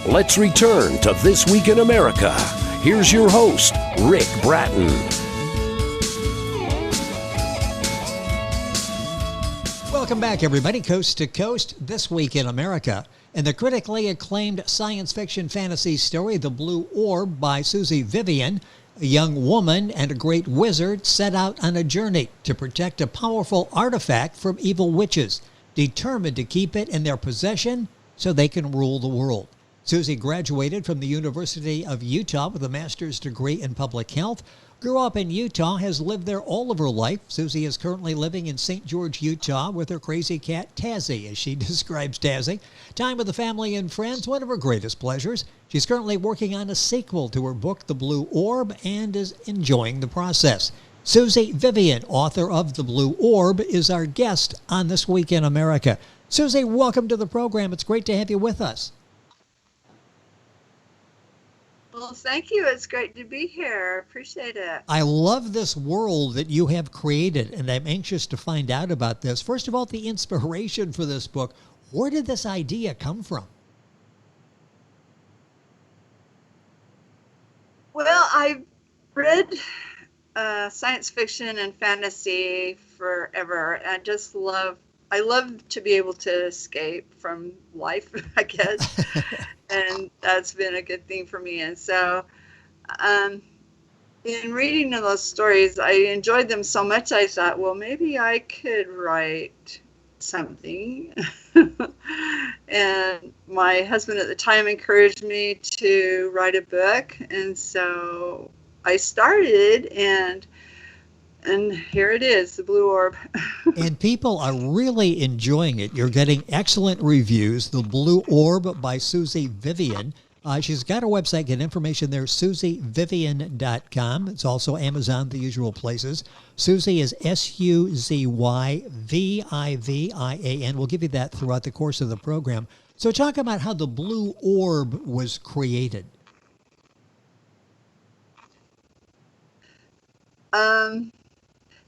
Let's return to This Week in America. Here's your host, Rick Bratton. Welcome back, everybody. Coast to Coast, This Week in America. And the critically acclaimed science fiction fantasy story, The Blue Orb by Suzy Vivian, a young woman and a great wizard set out on a journey to protect a powerful artifact from evil witches, determined to keep it in their possession so they can rule the world. Suzy graduated from the University of Utah with a master's degree in public health. Grew up in Utah, has lived there all of her life. Suzy is currently living in St. George, Utah with her crazy cat, Tazzy, as she describes Tazzy. Time with the family and friends, one of her greatest pleasures. She's currently working on a sequel to her book, The Blue Orb, and is enjoying the process. Suzy Vivian, author of The Blue Orb, is our guest on This Week in America. Suzy, welcome to the program. It's great to have you with us. Well, thank you. It's great to be here. Appreciate it. I love this world that you have created, and I'm anxious to find out about this. First of all, the inspiration for this book. Where did this idea come from? Well, I've read science fiction and fantasy forever. I love to be able to escape from life, I guess. And that's been a good thing for me. And so in reading those stories, I enjoyed them so much, I thought, well, maybe I could write something. And my husband at the time encouraged me to write a book. And so I started, and here it is, The Blue Orb. And people are really enjoying it. You're getting excellent reviews. The Blue Orb by Suzy Vivian. She's got a website. Get information there, suzyvivian.com. It's also Amazon, the usual places. Suzy is Suzyvivian. We'll give you that throughout the course of the program. So talk about how The Blue Orb was created.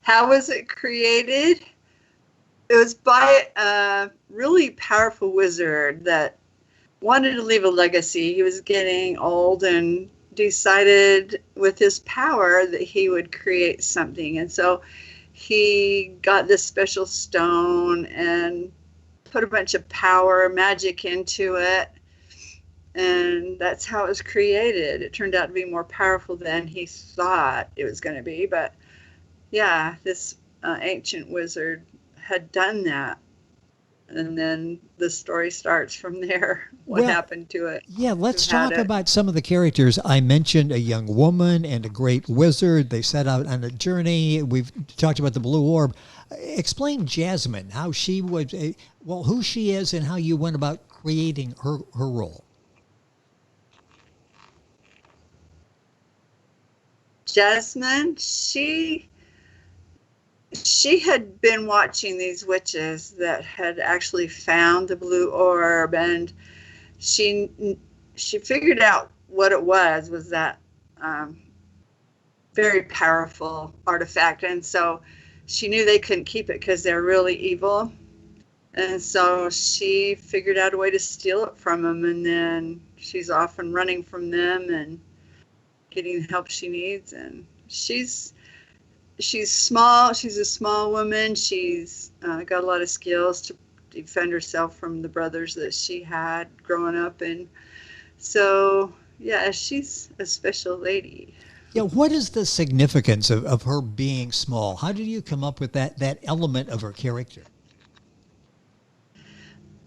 How was it created? It was by a really powerful wizard that wanted to leave a legacy. He was getting old and decided with his power that he would create something. And so he got this special stone and put a bunch of power, magic into it. And that's how it was created. It turned out to be more powerful than he thought it was going to be. But yeah, this ancient wizard had done that. And then the story starts from there, what happened to it. Yeah, let's talk about some of the characters. I mentioned a young woman and a great wizard. They set out on a journey. We've talked about the Blue Orb. Explain Jasmine, how she was, who she is and how you went about creating her role. Jasmine, she had been watching these witches that had actually found the Blue Orb, and she figured out what it was that very powerful artifact. And so she knew they couldn't keep it because they're really evil. And so she figured out a way to steal it from them, and then she's off and running from them and getting the help she needs. And she's small. She's a small woman. She's got a lot of skills to defend herself from the brothers that she had growing up. And so, yeah, she's a special lady. Yeah, what is the significance of her being small? How did you come up with that element of her character?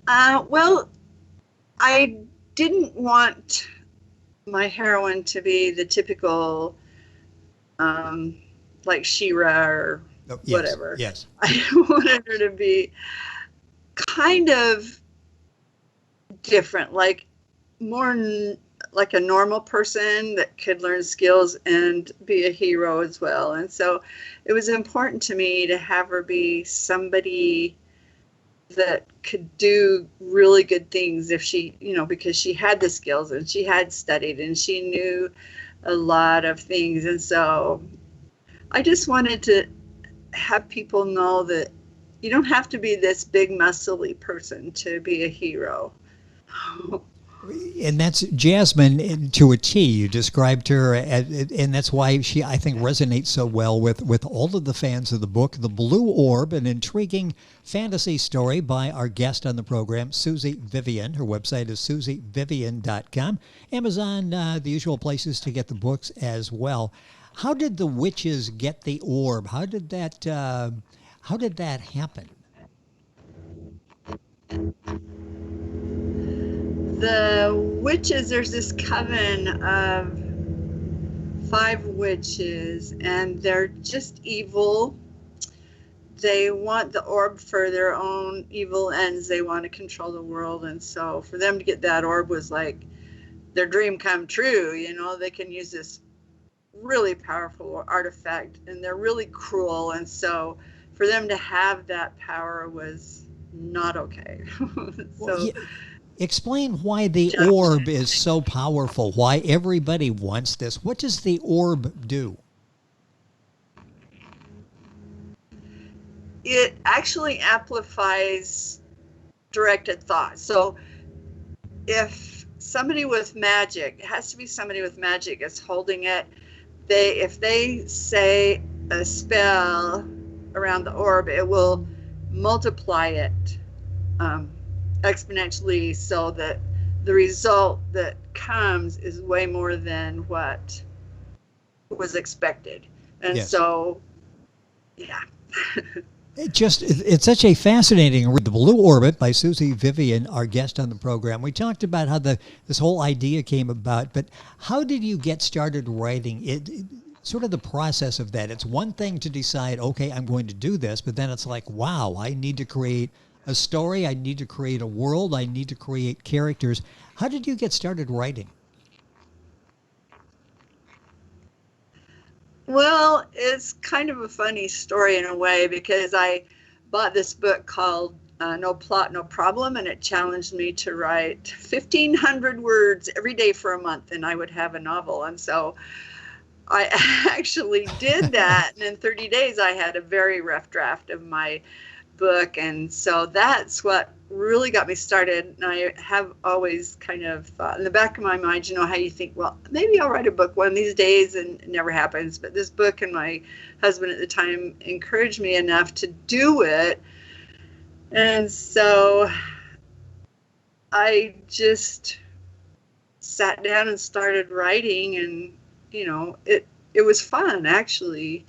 Well, I didn't want my heroine to be the typical like She-Ra or whatever. Yes. I wanted her to be kind of different, like more like a normal person that could learn skills and be a hero as well. And so it was important to me to have her be somebody that could do really good things if she, because she had the skills and she had studied and she knew a lot of things. And so I just wanted to have people know that you don't have to be this big muscly person to be a hero. And that's Jasmine to a T. You described her, and that's why she, I think, resonates so well with all of the fans of the book. The Blue Orb, an intriguing fantasy story by our guest on the program, Suzy Vivian. Her website is suzyvivian.com. Amazon, the usual places to get the books as well. How did the witches get the orb? How did that happen? The witches, there's this coven of 5 witches, and they're just evil. They want the orb for their own evil ends. They want to control the world. And so for them to get that orb was like their dream come true. You know, they can use this really powerful artifact, and they're really cruel. And so for them to have that power was not okay. Well, yeah. Explain why the orb is so powerful, why everybody wants this. What does the orb do? It actually amplifies directed thought. So if somebody with magic, it has to be somebody with magic is holding it, if they say a spell around the orb, it will multiply it exponentially, so that the result that comes is way more than what was expected. And yes. So, yeah. It's such a fascinating read. The Blue Orbit by Suzy Vivian, our guest on the program. We talked about how this whole idea came about, but how did you get started writing it? Sort of the process of that. It's one thing to decide, okay, I'm going to do this, but then it's like, wow, I need to create a story, I need to create a world, I need to create characters. How did you get started writing? Well, it's kind of a funny story in a way, because I bought this book called No Plot, No Problem, and it challenged me to write 1,500 words every day for a month, and I would have a novel. And so I actually did that, and in 30 days I had a very rough draft of my book. And so that's what really got me started. And I have always kind of thought in the back of my mind, you know, how you think, well, maybe I'll write a book one of these days, and it never happens. But this book, and my husband at the time encouraged me enough to do it. And so I just sat down and started writing, and, you know, it was fun actually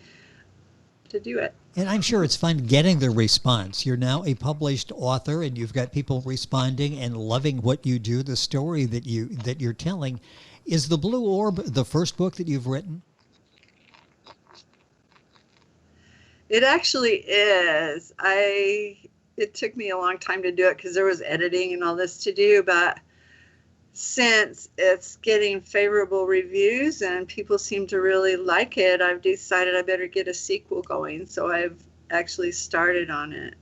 to do it. And I'm sure it's fun getting the response. You're now a published author, and you've got people responding and loving what you do, the story that you're telling. Is The Blue Orb the first book that you've written? It actually is. It took me a long time to do it because there was editing and all this to do, but since it's getting favorable reviews and people seem to really like it, I've decided I better get a sequel going. So I've actually started on it.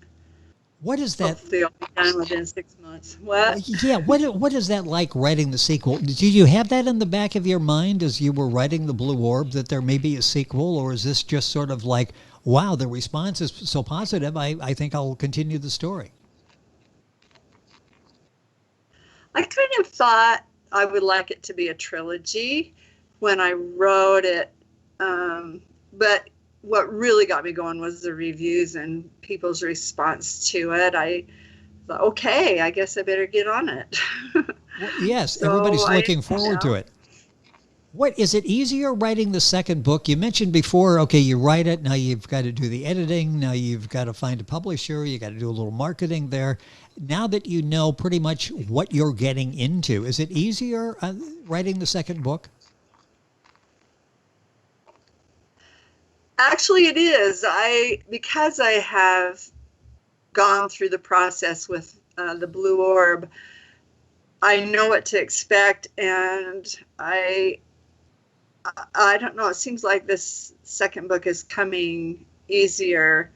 What is that? Hopefully I'll be done within 6 months. What? Yeah, what is that like, writing the sequel? Did you have that in the back of your mind as you were writing The Blue Orb, that there may be a sequel, or is this just sort of like, wow, the response is so positive, I think I'll continue the story? I kind of thought I would like it to be a trilogy when I wrote it. But what really got me going was the reviews and people's response to it. I thought, okay, I guess I better get on it. Well, yes, so everybody's looking forward to it. What is it easier writing the second book? You mentioned before, okay, you write it, now you've got to do the editing, now you've got to find a publisher, you got to do a little marketing there. Now that you know pretty much what you're getting into, is it easier writing the second book? Actually, it is. Because I have gone through the process with the Blue Orb, I know what to expect, and I don't know. It seems like this second book is coming easier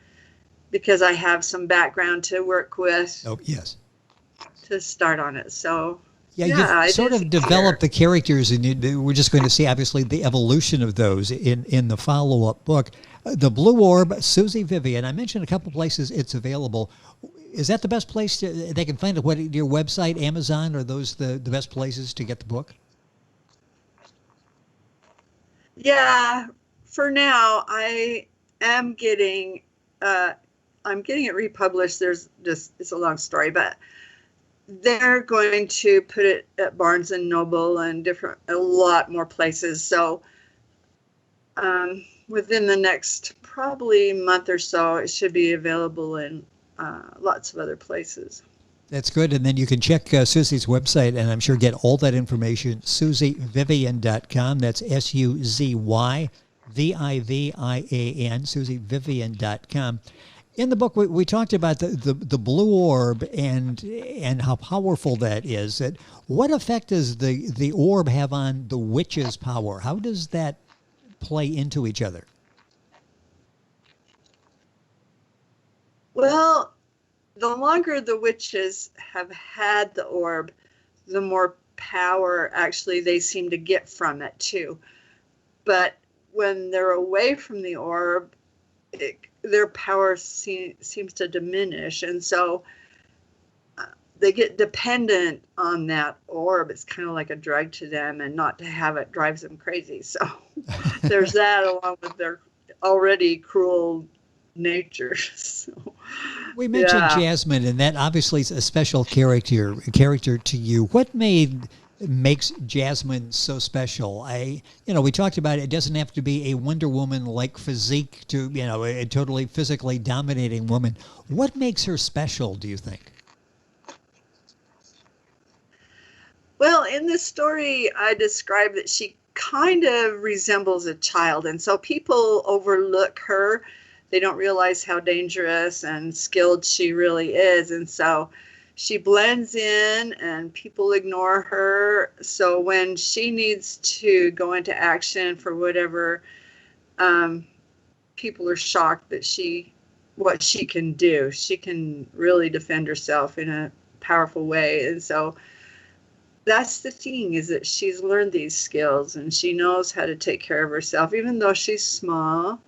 because I have some background to work with. Oh, yes. To start on it. So Yeah, Yeah, you've it sort is of developed easier. the characters, and we're just going to see, obviously, the evolution of those in the follow-up book. The Blue Orb, Suzy Vivian. I mentioned a couple places it's available. Is that the best place they can find it? What, your website, Amazon, are those the best places to get the book? Yeah, for now, I am getting I'm getting it republished. There's just it's a long story, but they're going to put it at Barnes and Noble and a lot more places. So within the next probably month or so, it should be available in lots of other places. That's good. And then you can check Suzy's website, and I'm sure get all that information, SuzyVivian.com. That's SuzyVivian, SuzyVivian.com. In the book, we talked about the Blue Orb and how powerful that is. What effect does the orb have on the witch's power? How does that play into each other? Well, the longer the witches have had the orb, the more power actually they seem to get from it too. But when they're away from the orb, their power seems to diminish. And so they get dependent on that orb. It's kind of like a drug to them, and not to have it drives them crazy. So there's that, along with their already cruel nature. So, we mentioned yeah. Jasmine, and that obviously is a special character to you. What makes Jasmine so special? We talked about it doesn't have to be a Wonder Woman like physique to, a totally physically dominating woman. What makes her special, do you think? Well, in this story, I described that she kind of resembles a child, and so people overlook her. They don't realize how dangerous and skilled she really is, and so she blends in and people ignore her. So when she needs to go into action for whatever, people are shocked that what she can do. She can really defend herself in a powerful way. And so that's the thing, is that she's learned these skills and she knows how to take care of herself, even though she's small.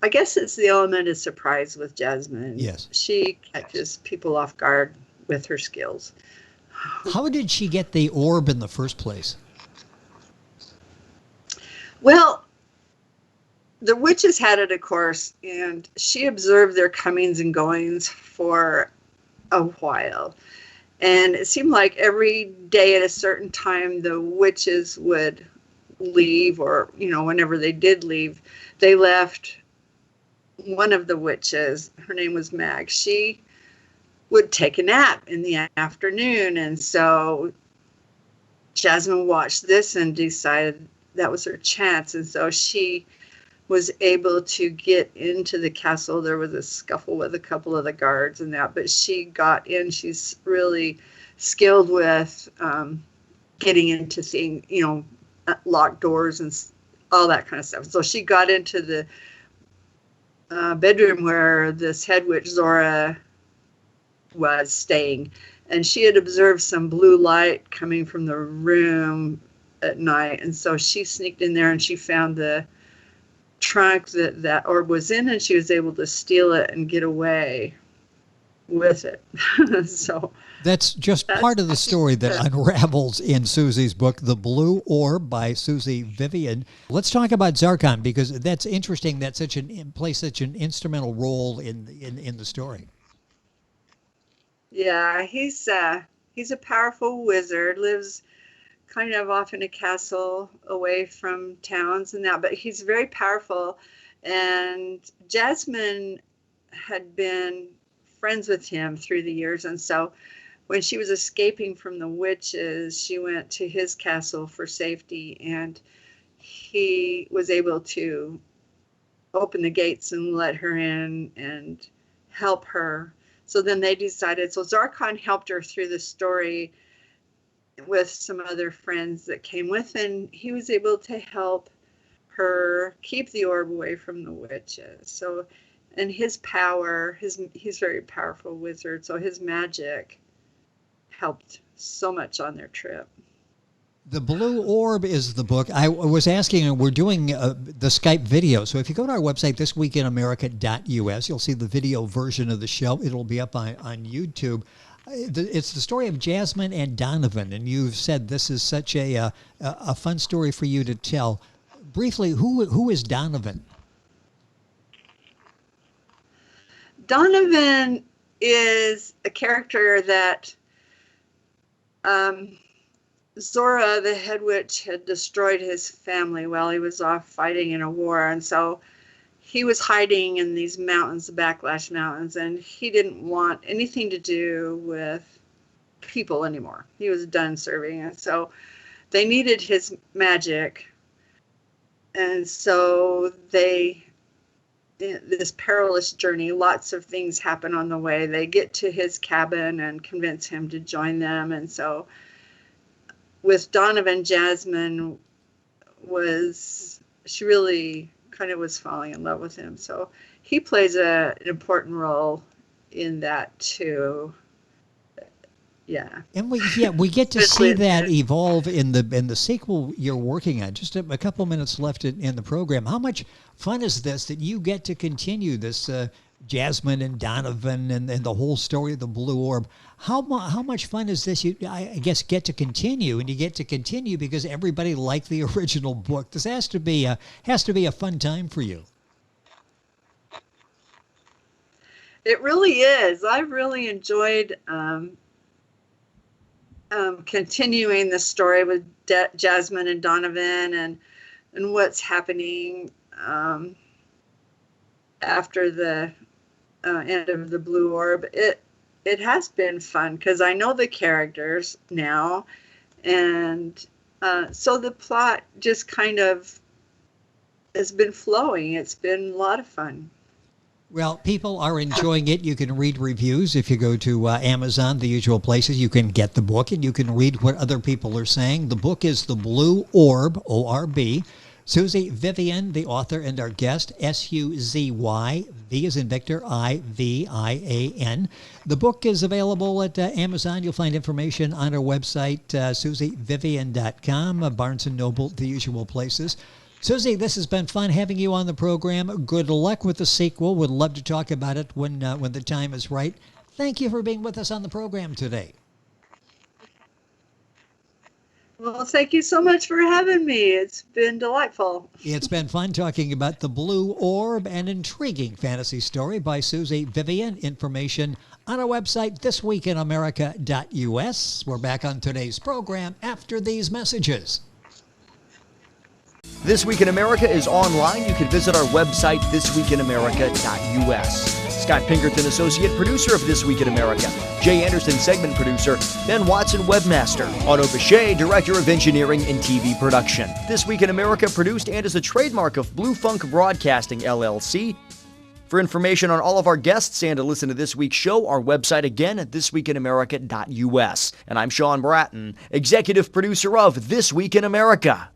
I guess it's the element of surprise with Jasmine. Yes. She catches people off guard with her skills. How did she get the orb in the first place? Well, the witches had it, of course, and she observed their comings and goings for a while. And it seemed like every day at a certain time, the witches would leave, or, whenever they did leave, they left. One of the witches, her name was Mag, she would take a nap in the afternoon. And so Jasmine watched this and decided that was her chance. And so she was able to get into the castle. There was a scuffle with a couple of the guards and that, but she got in. She's really skilled with getting into seeing, locked doors and all that kind of stuff. So she got into the bedroom where this head witch Zora was staying, and she had observed some blue light coming from the room at night. And so she sneaked in there and she found the trunk that orb was in, and she was able to steal it and get away with it. So that's just part of the story that unravels in Suzy's book, The Blue Orb by Suzy Vivian. Let's talk about Zarkon, because that's interesting. That plays such an instrumental role in the story. Yeah, he's a powerful wizard. Lives kind of off in a castle away from towns and that, but he's very powerful. And Jasmine had been friends with him through the years, and so when she was escaping from the witches, she went to his castle for safety, and he was able to open the gates and let her in and help her. So then they decided, so Zarkon helped her through the story with some other friends that came with, and he was able to help her keep the orb away from the witches. So, and his power, he's a very powerful wizard, so his magic helped so much on their trip. The Blue Orb is the book. I was asking, we're doing the Skype video. So if you go to our website, thisweekinamerica.us, you'll see the video version of the show. It'll be up on YouTube. It's the story of Jasmine and Donovan, and you've said this is such a fun story for you to tell. Briefly, who is Donovan? Donovan is a character that Zora, the head witch, had destroyed his family while he was off fighting in a war. And so he was hiding in these mountains, the Backlash Mountains, and he didn't want anything to do with people anymore. He was done serving. And so they needed his magic. And so this perilous journey, lots of things happen on the way. They get to his cabin and convince him to join them. And so with Donovan, Jasmine she really kind of was falling in love with him. So he plays an important role in that too. Yeah. And we get to see that evolve in the sequel you're working on. Just a couple minutes left in the program. How much fun is this that you get to continue this Jasmine and Donovan and the whole story of the Blue Orb? How much fun is this? I guess get to continue, and you get to continue because everybody liked the original book. This has to be a fun time for you. It really is. I've really enjoyed continuing the story with Jasmine and Donovan and what's happening after the end of the Blue Orb. It has been fun because I know the characters now, and so the plot just kind of has been flowing. It's been a lot of fun. Well, people are enjoying it. You can read reviews. If you go to Amazon, the usual places, you can get the book and you can read what other people are saying. The book is The Blue Orb, O-R-B. Suzy Vivian, the author and our guest, S-U-Z-Y, V as in Victor, I-V-I-A-N. The book is available at Amazon. You'll find information on our website, SuzyVivian.com, Barnes & Noble, the usual places. Suzy, this has been fun having you on the program. Good luck with the sequel. Would love to talk about it when the time is right. Thank you for being with us on the program today. Well, thank you so much for having me. It's been delightful. It's been fun talking about The Blue Orb, an intriguing fantasy story by Suzy Vivian. Information on our website, thisweekinamerica.us. We're back on today's program after these messages. This Week in America is online. You can visit our website, thisweekinamerica.us. Scott Pinkerton, Associate Producer of This Week in America. Jay Anderson, Segment Producer. Ben Watson, Webmaster. Otto Bechet, Director of Engineering and TV Production. This Week in America produced and is a trademark of Blue Funk Broadcasting, LLC. For information on all of our guests and to listen to this week's show, our website again at thisweekinamerica.us. And I'm Sean Bratton, Executive Producer of This Week in America.